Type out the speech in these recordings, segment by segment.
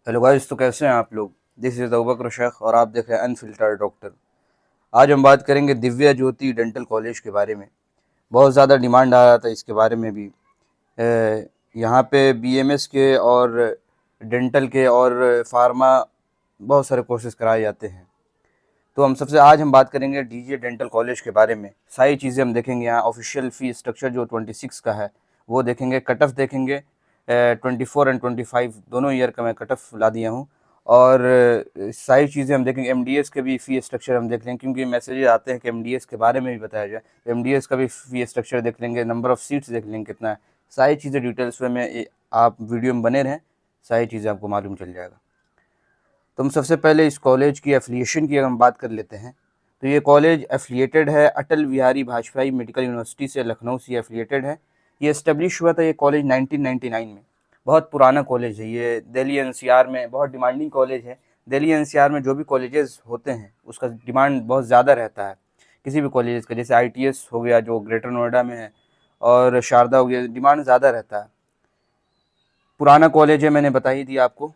Hello guys, तो कैसे हैं आप लोग। दिस इज़ अबूबकर शेख और आप देख रहे हैं अनफिल्टर्ड डॉक्टर। आज हम बात करेंगे दिव्या ज्योति डेंटल कॉलेज के बारे में। बहुत ज़्यादा डिमांड आ रहा था इसके बारे में भी। यहाँ पे बीएमएस के और डेंटल के और फार्मा बहुत सारे कोर्सेज कराए जाते हैं। तो हम बात करेंगे डीजे डेंटल कॉलेज के बारे में। सारी चीज़ें हम देखेंगे। यहाँ ऑफिशियल फ़ी स्ट्रक्चर जो 26 का है वो देखेंगे, कट ऑफ देखेंगे। 24 एंड 25 दोनों ईयर का मैं कट ऑफ ला दिया हूँ। और सारी चीज़ें हम देखेंगे। एमडीएस के भी फ़ी स्ट्रक्चर हम देख लेंगे, क्योंकि मैसेजेस आते हैं कि एमडीएस के बारे में भी बताया जाए। तो एमडीएस का भी फ़ी स्ट्रक्चर देख लेंगे, नंबर ऑफ़ सीट्स देख लेंगे कितना है। सारी चीज़ें डिटेल्स में आप वीडियो में बने रहें, सारी चीज़ें आपको मालूम चल जाएगा। तो हम सबसे पहले इस कॉलेज की एफिलिएशन की अगर हम बात कर लेते हैं, तो ये कॉलेज एफिलिएटेड है अटल बिहारी वाजपेयी मेडिकल यूनिवर्सिटी से, लखनऊ से एफिलिएटेड है। ये इस्टेब्लिश हुआ था ये कॉलेज 1999 में। बहुत पुराना कॉलेज है ये। दिल्ली एनसीआर में बहुत डिमांडिंग कॉलेज है। दिल्ली एनसीआर में जो भी कॉलेजेस होते हैं उसका डिमांड बहुत ज़्यादा रहता है। किसी भी कॉलेज का, जैसे आईटीएस हो गया जो ग्रेटर नोएडा में है, और शारदा हो गया, डिमांड ज़्यादा रहता है। पुराना कॉलेज है, मैंने बता ही दिया आपको।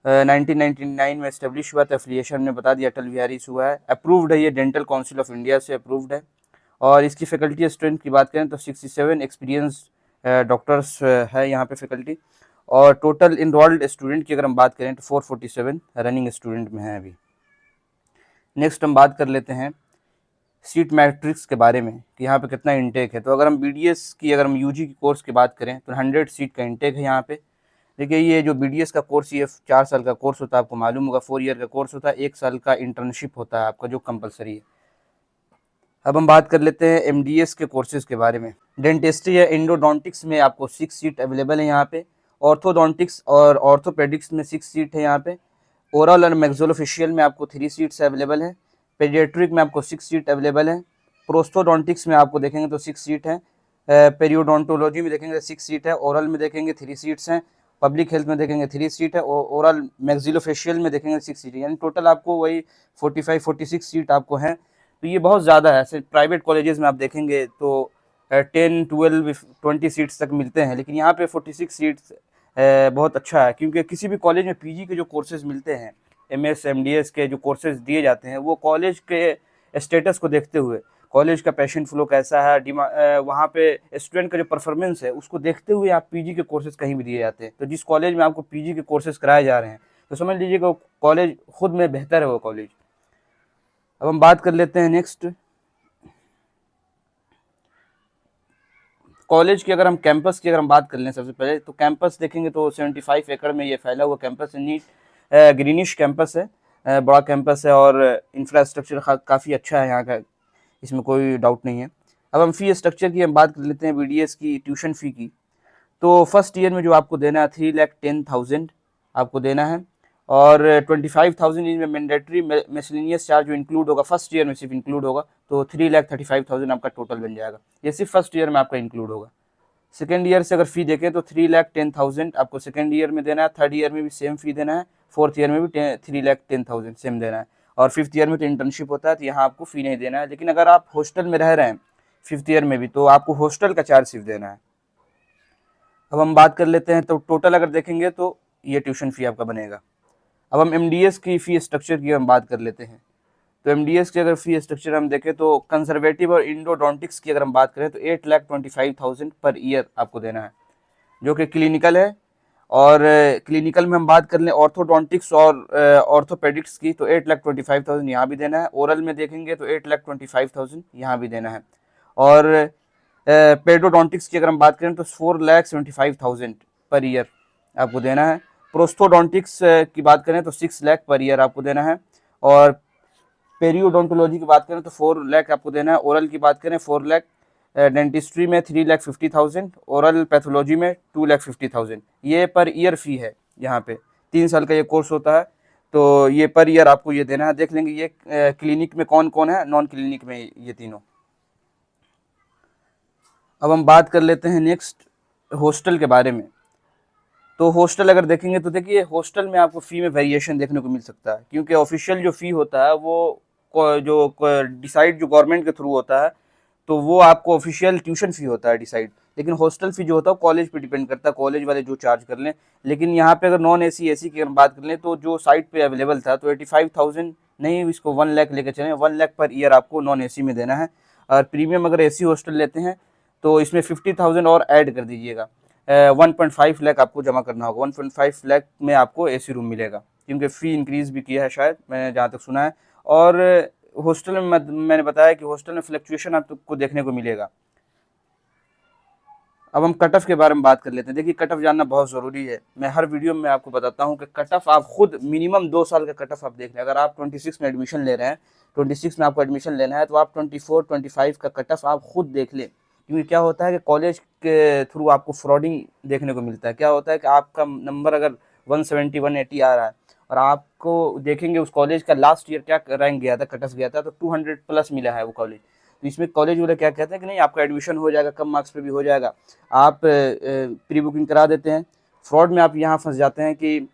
1999 में इस्टेब्लिश हुआ था। एफिलिएशन ने बता दिया अटल बिहारी से हुआ है। अप्रूव्ड है ये डेंटल काउंसिल ऑफ इंडिया से अप्रूव्ड है। और इसकी फैकल्टी स्ट्रेंथ की बात करें तो 67 एक्सपीरियंस डॉक्टर्स है यहाँ पे फैकल्टी। और टोटल इनरोल्ड स्टूडेंट की अगर हम बात करें तो 447 रनिंग स्टूडेंट में है अभी। नेक्स्ट हम बात कर लेते हैं सीट मैट्रिक्स के बारे में कि यहाँ पे कितना इंटेक है। तो अगर हम बीडीएस की, अगर हम यूजी की कोर्स की बात करें तो 100 सीट का इंटेक है यहाँ पे। देखिए, ये जो बीडीएस का कोर्स, ये 4 साल का कोर्स होता है, आपको मालूम होगा। 4 ईयर का कोर्स होता है, 1 साल का इंटर्नशिप होता है आपका जो कंपलसरी है। अब हम बात कर लेते हैं एमडीएस के कोर्सेज के बारे में। डेंटिस्ट्री या एंडोडोंटिक्स में आपको 6 सीट अवेलेबल है यहाँ पे। ऑर्थोडोंटिक्स और ऑर्थोपेडिक्स में 6 सीट है यहाँ पे। ओरल और मैक्सिलोफेशियल में आपको 3 सीट्स अवेलेबल है। पेडियाट्रिक में आपको 6 सीट अवेलेबल है। प्रोस्थोडोंटिक्स में आपको देखेंगे तो 6 सीट है। पेरियोडोंटोलॉजी में देखेंगे तो 6 सीट है। ओरल में देखेंगे 3 सीट्स हैं। पब्लिक हेल्थ में देखेंगे 3 सीट है। और ओरल मैक्सिलोफेशियल में देखेंगे 6 सीट है। यानी टोटल आपको वही 45-46 सीट आपको हैं। तो ये बहुत ज़्यादा है। ऐसे प्राइवेट कॉलेजेस में आप देखेंगे तो 10-12-20 सीट्स तक मिलते हैं, लेकिन यहाँ पे 46 सीट्स बहुत अच्छा है। क्योंकि किसी भी कॉलेज में पीजी के जो कोर्सेज मिलते हैं, एमएस एमडीएस के जो कोर्सेज दिए जाते हैं, वो कॉलेज के स्टेटस को देखते हुए, कॉलेज का पैशन फ्लो कैसा है, वहाँ पे स्टूडेंट का जो परफॉर्मेंस है उसको देखते हुए आप पीजी के कोर्सेज कहीं भी दिए जाते हैं। तो जिस कॉलेज में आपको पीजी के कोर्सेज कराए जा रहे हैं, तो समझ लीजिए कि कॉलेज खुद में बेहतर है वो कॉलेज। अब हम बात कर लेते हैं नेक्स्ट कॉलेज की। अगर हम कैंपस की अगर हम बात कर लें सबसे पहले, तो कैंपस देखेंगे तो 75 एकड़ में ये फैला हुआ कैंपस है। नीट ग्रीनिश कैंपस है, बड़ा कैंपस है। और इंफ्रास्ट्रक्चर काफ़ी अच्छा है यहाँ का, इसमें कोई डाउट नहीं है। अब हम फ़ी स्ट्रक्चर की हम बात कर लेते हैं, बीडीएस की ट्यूशन फ़ी की। तो फर्स्ट ईयर में जो आपको देना है 3,10,000 आपको देना है। और 25,000 इसमें मैंडेटरी मिसलेनियस चार्ज जो इंक्लूड होगा, फर्स्ट ईयर में सिर्फ इंक्लूड होगा। तो 3,35,000 आपका टोटल बन जाएगा। ये सिर्फ फर्स्ट ईयर में आपका इंक्लूड होगा। सेकेंड ईयर से अगर फी देखें तो 3,10,000 आपको सेकेंड ईयर में देना है। थर्ड ईयर में भी सेम फी देना है। फोर्थ ईयर में भी 3,10,000 सेम देना है। और फिफ्थ ईयर में तो इंटर्नशिप होता है, तो यहाँ आपको फ़ी नहीं देना है। लेकिन अगर आप हॉस्टल में रह रहे हैं फिफ्थ ईयर में भी, तो आपको हॉस्टल का चार्ज सिर्फ देना है। अब हम बात कर लेते हैं, तो टोटल अगर देखेंगे तो ये ट्यूशन फ़ी आपका बनेगा। अब हम एमडीएस की फ़ी स्ट्रक्चर की हम बात कर लेते हैं। तो एमडीएस की अगर फ़ी स्ट्रक्चर हम देखें तो कंजर्वेटिव और इंडोडोंटिक्स की अगर हम बात करें तो 8,25,000 पर ईयर आपको देना है, जो कि क्लिनिकल है। और क्लिनिकल में हम बात कर लें ऑर्थोडोंटिक्स और ऑर्थोपेडिक्स की, तो 8,25,000 यहाँ भी देना है। ओरल में देखेंगे तो 8,25,000 यहाँ भी देना है। और पेडोडोंटिक्स की अगर हम बात करें तो 4,75,000 पर ईयर आपको देना है। प्रोस्थोडोंटिक्स की बात करें तो 6 लाख पर ईयर आपको देना है। और पेरियोडोंटोलॉजी की बात करें तो 4 लाख आपको देना है। ओरल की बात करें 4 लाख। डेंटिस्ट्री में 3,50,000। ओरल पैथोलॉजी में 2,50,000। ये पर ईयर फ़ी है। यहाँ पे 3 साल का ये कोर्स होता है, तो ये पर ईयर आपको ये देना है। देख लेंगे ये क्लिनिक में कौन कौन है, नॉन क्लिनिक में ये तीनों। अब हम बात कर लेते हैं नेक्स्ट हॉस्टल के बारे में। तो हॉस्टल अगर देखेंगे तो देखिए, हॉस्टल में आपको फ़ी में वेरिएशन देखने को मिल सकता है, क्योंकि ऑफिशियल जो फ़ी होता है वो जो डिसाइड जो गवर्नमेंट के थ्रू होता है, तो वो आपको ऑफिशियल ट्यूशन फ़ी होता है डिसाइड। लेकिन हॉस्टल फी जो होता है वो कॉलेज पे डिपेंड करता है, कॉलेज वाले जो चार्ज कर लें। लेकिन यहाँ पे अगर नॉन एसी एसी की अगर बात कर लें तो जो साइट पे अवेलेबल था तो 85,000 नहीं, इसको 1 लाख लेकर चलें, 1 लाख पर ईयर आपको नॉन एसी में देना है। और प्रीमियम अगर एसी हॉस्टल लेते हैं तो इसमें 50,000 और ऐड कर दीजिएगा, 1.5 लाख आपको जमा करना होगा। 1.5 लाख में आपको एसी रूम मिलेगा, क्योंकि फ़ी इंक्रीज़ भी किया है शायद, मैंने जहाँ तक सुना है। और हॉस्टल में मैंने बताया कि हॉस्टल में फ्लक्चुएशन आपको देखने को मिलेगा। अब हम कट ऑफ के बारे में बात कर लेते हैं। देखिए, कट ऑफ जानना बहुत ज़रूरी है। मैं हर वीडियो में आपको बताता हूँ कि कट ऑफ आप खुद मिनिमम 2 साल का कट ऑफ आप देख लें। अगर आप 26 में एडमिशन ले रहे हैं, 26 में आपको एडमिशन लेना है, तो आप 24 25 का कट ऑफ आप खुद देख लें। क्योंकि क्या होता है कि कॉलेज के थ्रू आपको फ्रॉडिंग देखने को मिलता है। क्या होता है कि आपका नंबर अगर 170 180 आ रहा है और आपको देखेंगे उस कॉलेज का लास्ट ईयर क्या रैंक गया था, कट ऑफ गया था, तो 200 प्लस मिला है वो कॉलेज। तो इसमें कॉलेज वाले क्या कहते हैं कि नहीं, आपका एडमिशन हो जाएगा, कम मार्क्स पे भी हो जाएगा, आप प्री बुकिंग करा देते हैं। फ्रॉड में आप यहाँ फंस जाते हैं कि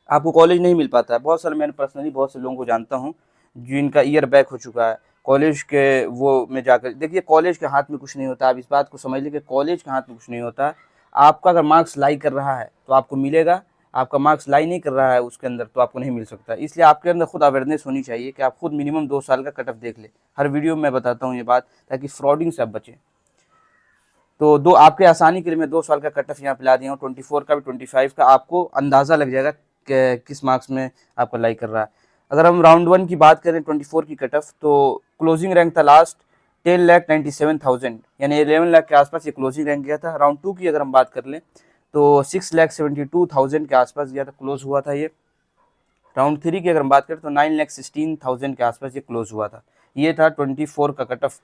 आपको कॉलेज नहीं मिल पाता है। बहुत सारे, मैंने पर्सनली बहुत से लोगों को जानता हूँ जिनका ईयर बैक हो चुका है कॉलेज के वो में जाकर। देखिए, कॉलेज के हाथ में कुछ नहीं होता, आप इस बात को समझ लीजिए कि कॉलेज के हाथ में कुछ नहीं होता। आपका अगर मार्क्स लाई कर रहा है तो आपको मिलेगा, आपका मार्क्स लाई नहीं कर रहा है उसके अंदर तो आपको नहीं मिल सकता। इसलिए आपके अंदर खुद अवेयरनेस होनी चाहिए कि आप खुद मिनिमम 2 साल का कट ऑफ देख ले। हर वीडियो में मैं बताता हूँ ये बात, ताकि फ्रॉडिंग से आप बचें। तो दो आपके आसानी के लिए मैं 2 साल का कट ऑफ यहाँ पे ला दिया हूँ, 24 का भी 25 का, आपको अंदाज़ा लग जाएगा कि किस मार्क्स में आपका लाई कर रहा है। अगर हम राउंड 1 की बात करें 24 की कट ऑफ, तो क्लोजिंग रैंक था लास्ट 10,97,000, यानी 11 लाख के आसपास ये क्लोजिंग रैंक गया था। राउंड 2 की अगर हम बात कर लें तो 6,72,000 के आसपास गया था, क्लोज हुआ था ये। राउंड 3 की अगर हम बात करें तो 9,16,000 के आसपास ये क्लोज हुआ था। ये था 24 का कट ऑफ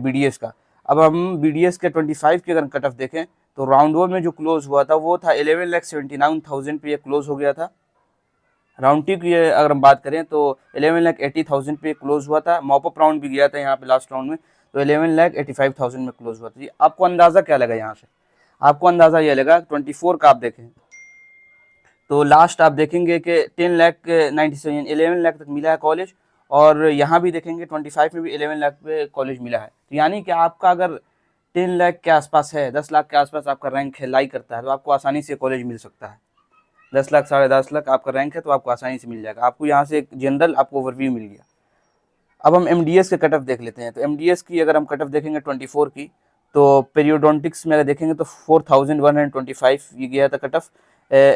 BDS का। अब हम BDS के 25 की अगर कट ऑफ देखें तो राउंड 1 में जो क्लोज हुआ था वो था 11,79,000 पे ये क्लोज हो गया था। राउंड 2 की अगर हम बात करें तो 11,80,000 पे क्लोज हुआ था। मॉपअप राउंड भी गया था यहाँ पे लास्ट राउंड में, तो 11,85,000 में क्लोज हुआ था। आपको अंदाज़ा क्या लगा यहाँ से? आपको अंदाज़ा ये लगा 24 का आप देखें तो लास्ट आप देखेंगे कि 10,97,000 11 लाख तक मिला है कॉलेज, और यहाँ भी देखेंगे 25 में भी 11 लाख पे कॉलेज मिला है। तो यानी कि आपका अगर 10 लाख के आसपास है, 10 लाख के आसपास आपका रैंक है, लाई करता है, तो आपको आसानी से कॉलेज मिल सकता है। 10 लाख 10.5 लाख आपका रैंक है तो आपको आसानी से मिल जाएगा। आपको यहाँ से एक जनरल आपको ओवरव्यू मिल गया। अब हम MDS के कट ऑफ देख लेते हैं। तो MDS की अगर हम कट ऑफ देखेंगे 24 की, तो पेरियोडोंटिक्स में अगर देखेंगे तो 4,125 ये गया था cut off.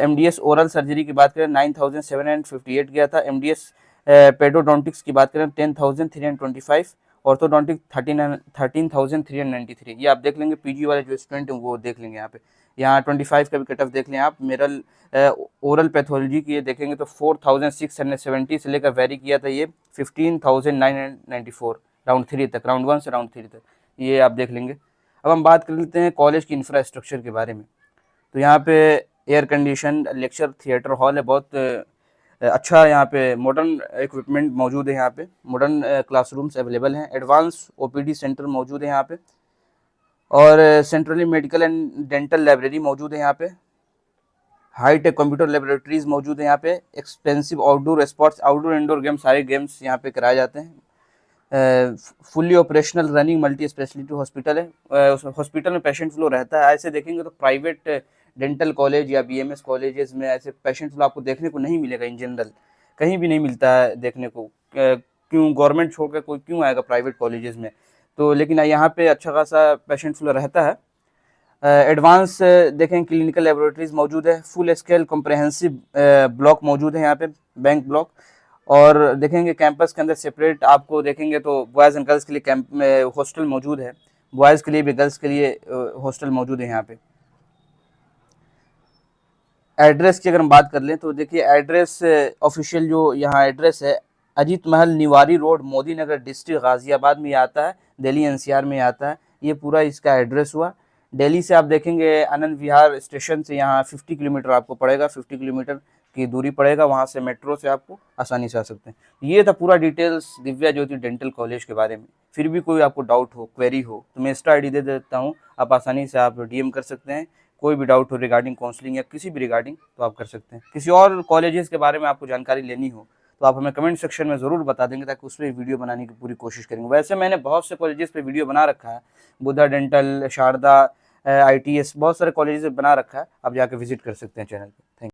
MDS oral surgery की बात करें 9,758 गया था। MDS पेडोडोंटिक्स की बात करें 10,325, ऑर्थोडोंटिक 13,393। ये आप देख लेंगे, PG वाले जो स्टूडेंट हैं वो देख लेंगे यहाँ पे। यहाँ 25 का भी कट ऑफ देख लें आप। मेरल ओरल पैथोलॉजी की ये देखेंगे तो 4,670 से लेकर वेरी किया था ये 15,994 राउंड 3 तक, राउंड 1 से राउंड 3 तक, ये आप देख लेंगे। अब हम बात कर लेते हैं कॉलेज की इंफ्रास्ट्रक्चर के बारे में। तो यहाँ पे air condition lecture theatre hall है, बहुत अच्छा यहाँ पे मॉडर्न इक्विपमेंट मौजूद है। यहाँ पे मॉडर्न क्लासरूम्स अवेलेबल हैं, एडवांस OPD सेंटर मौजूद है यहाँ पे, और centrally medical and dental library मौजूद है यहाँ पे। हाईटेक कंप्यूटर लेबोरेटरीज मौजूद है यहाँ पे। Expensive outdoor sports, outdoor indoor games, सारे गेम्स यहाँ पे कराए जाते हैं। Fully operational running multi speciality hospital है। उस हॉस्पिटल में पेशेंट फ्लो रहता है। ऐसे देखेंगे तो प्राइवेट डेंटल कॉलेज या BMS कॉलेजेस में ऐसे पेशेंट फ्लो आपको देखने को नहीं मिलेगा। इन जनरल कहीं भी नहीं मिलता है देखने को। क्यों गवर्नमेंट छोड़कर कोई क्यों आएगा प्राइवेट कॉलेजेस में? तो लेकिन यहाँ पे अच्छा खासा पेशेंट फ्लो रहता है। एडवांस देखें क्लिनिकल लेबोरेटरीज मौजूद है। फुल स्केल कॉम्प्रहेंसिव ब्लॉक मौजूद है यहाँ पे, बैंक ब्लॉक। और देखेंगे कैंपस के अंदर सेपरेट आपको देखेंगे तो बॉयज़ एंड गर्ल्स के लिए कैंप में हॉस्टल मौजूद है, बॉयज़ के लिए भी गर्ल्स के लिए हॉस्टल मौजूद है यहाँ पे। एड्रेस की अगर हम बात कर लें तो देखिए, एड्रेस ऑफिशियल जो यहाँ एड्रेस है, अजीत महल निवारी रोड, मोदी नगर डिस्ट्रिक्ट गाज़ियाबाद में आता है, दिल्ली NCR में आता है। ये पूरा इसका एड्रेस हुआ। दिल्ली से आप देखेंगे आनंद विहार स्टेशन से यहाँ 50 किलोमीटर आपको पड़ेगा, 50 किलोमीटर की दूरी पड़ेगा। वहाँ से मेट्रो से आपको आसानी से आ सकते हैं। ये था पूरा डिटेल्स दिव्या ज्योति डेंटल कॉलेज के बारे में। फिर भी कोई आपको डाउट हो, क्वेरी हो, तो मैं इंस्टा ID दे देता हूँ, आप आसानी से आप DM कर सकते हैं। कोई भी डाउट हो रिगार्डिंग काउंसलिंग या किसी भी रिगार्डिंग तो आप कर सकते हैं। किसी और कॉलेजेस के बारे में आपको जानकारी लेनी हो तो आप हमें कमेंट सेक्शन में ज़रूर बता देंगे, ताकि उस पर वीडियो बनाने की पूरी कोशिश करेंगे। वैसे मैंने बहुत से कॉलेजेस पे वीडियो बना रखा है, बुधा डेंटल, शारदा, ITS, बहुत सारे कॉलेजेस बना रखा है, आप जाके विजिट कर सकते हैं चैनल पे। थैंक